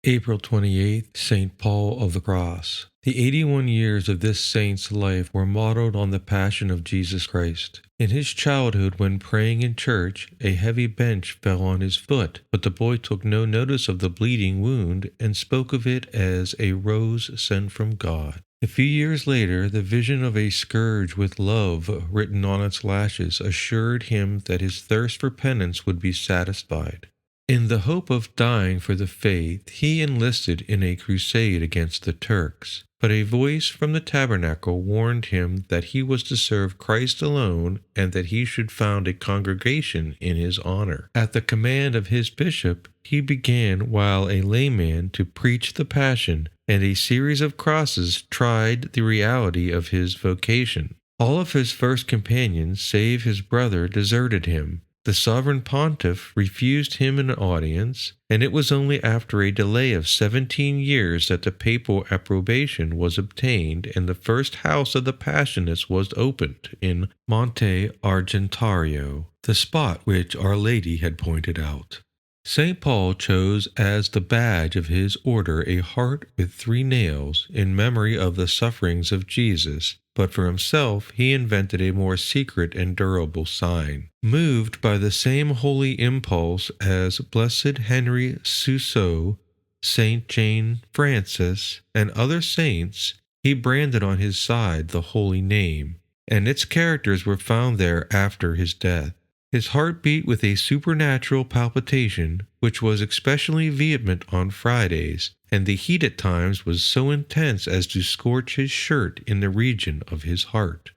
April 28th, St. Paul of the Cross. The 81 years of this saint's life were modeled on the Passion of Jesus Christ. In his childhood, when praying in church, a heavy bench fell on his foot, but the boy took no notice of the bleeding wound and spoke of it as a rose sent from God. A few years later, the vision of a scourge with love written on its lashes assured him that his thirst for penance would be satisfied. In the hope of dying for the faith, he enlisted in a crusade against the Turks. But a voice from the tabernacle warned him that he was to serve Christ alone and that he should found a congregation in his honor. At the command of his bishop, he began while a layman to preach the Passion, and a series of crosses tried the reality of his vocation. All of his first companions, save his brother, deserted him. The sovereign pontiff refused him an audience, and it was only after a delay of 17 years that the papal approbation was obtained and the first house of the Passionists was opened in Monte Argentario, the spot which Our Lady had pointed out. St. Paul chose as the badge of his order a heart with 3 nails in memory of the sufferings of Jesus, but for himself he invented a more secret and durable sign. Moved by the same holy impulse as Blessed Henry Suso, Saint Jane Francis, and other saints, he branded on his side the holy name, and its characters were found there after his death. His heart beat with a supernatural palpitation, which was especially vehement on Fridays, and the heat at times was so intense as to scorch his shirt in the region of his heart.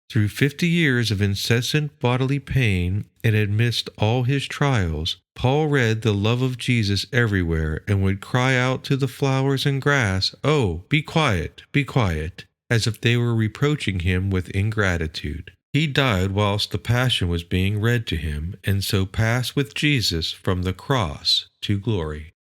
Through 50 years of incessant bodily pain, and amidst all his trials, Paul read the love of Jesus everywhere, and would cry out to the flowers and grass, "Oh, be quiet, as if they were reproaching him with ingratitude. He died whilst the Passion was being read to him, and so passed with Jesus from the cross to glory.